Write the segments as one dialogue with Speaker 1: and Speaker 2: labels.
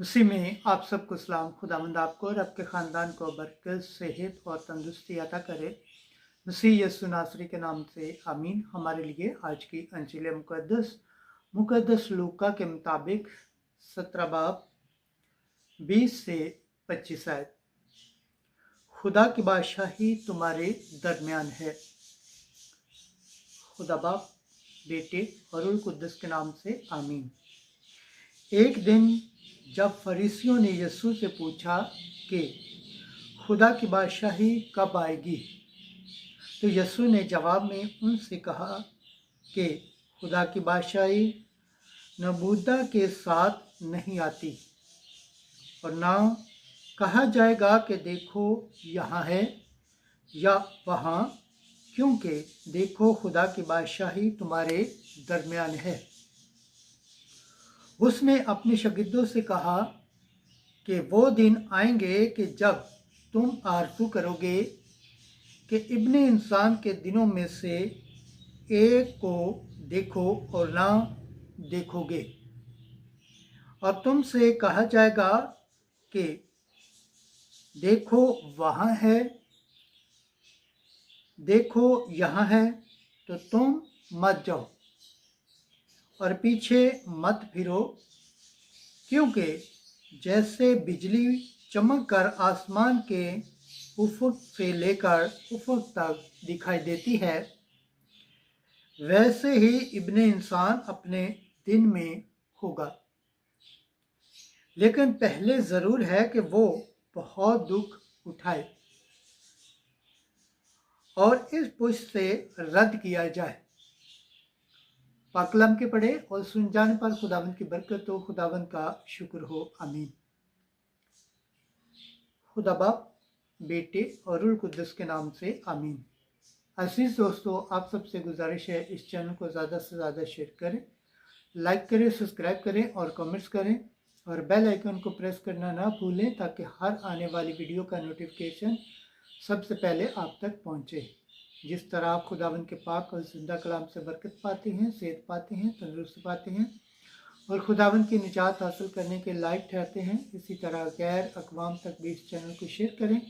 Speaker 1: उसी में आप सबको सलाम। खुदावंद आपको और आपके ख़ानदान को बरकत, सेहत और तंदुरुस्ती अता करे। मसीह यीशु नासरी के नाम से आमीन। हमारे लिए आज की अंजिल मुक़द्दस लूका के मुताबिक 17 बाब 20 से 25 आयत। खुदा की बादशाही तुम्हारे दरमियान है। खुदा बाप, बेटे और रूह कुद्दस के नाम से आमीन। एक दिन जब फरीसियों ने यीशु से पूछा कि खुदा की बादशाही कब आएगी, तो यीशु ने जवाब में उनसे कहा कि खुदा की बादशाही नबूदा के साथ नहीं आती और ना कहा जाएगा कि देखो यहाँ है या वहाँ, क्योंकि देखो खुदा की बादशाही तुम्हारे दरमियान है। उसने अपने शागिर्दों से कहा कि वो दिन आएंगे कि जब तुम आरज़ू करोगे कि इब्ने इंसान के दिनों में से एक को देखो और ना देखोगे, और तुमसे कहा जाएगा कि देखो वहाँ है, देखो यहाँ है, तो तुम मत जाओ और पीछे मत फिरो, क्योंकि जैसे बिजली चमक कर आसमान के उफक से लेकर उफक तक दिखाई देती है, वैसे ही इब्ने इंसान अपने दिन में होगा। लेकिन पहले ज़रूर है कि वो बहुत दुख उठाए और इस पुष्प से रद्द किया जाए। पाक कलाम के पढ़े और सुन जाने पर खुदावंद की बरकत हो, खुदावंद का शुक्र हो, आमीन। खुदा बाप, बेटे और रूह कुद्दस के नाम से आमीन। अजीज दोस्तों, आप सबसे गुजारिश है इस चैनल को ज़्यादा से ज़्यादा शेयर करें, लाइक करें, सब्सक्राइब करें और कमेंट्स करें और बेल आइकन को प्रेस करना ना भूलें ताकि हर आने वाली वीडियो का नोटिफिकेशन सबसे पहले आप तक पहुँचे। जिस तरह आप खुदावंद के पाक और जिंदा कलाम से बरकत पाते हैं, सेहत पाते हैं, तंदुरुस्ती पाते हैं और खुदावंद की निजात हासिल करने के लायक ठहरते हैं, इसी तरह गैर अक़वाम तक भी इस चैनल को शेयर करें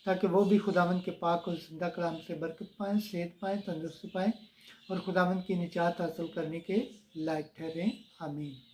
Speaker 1: ताकि वो भी खुदावंद के पाक और जिंदा कलाम से बरकत पाएँ, सेहत पाएँ, तंदुरुस्ती पाएँ और खुदावंद की निजात हासिल करने के लायक ठहरें। आमीन।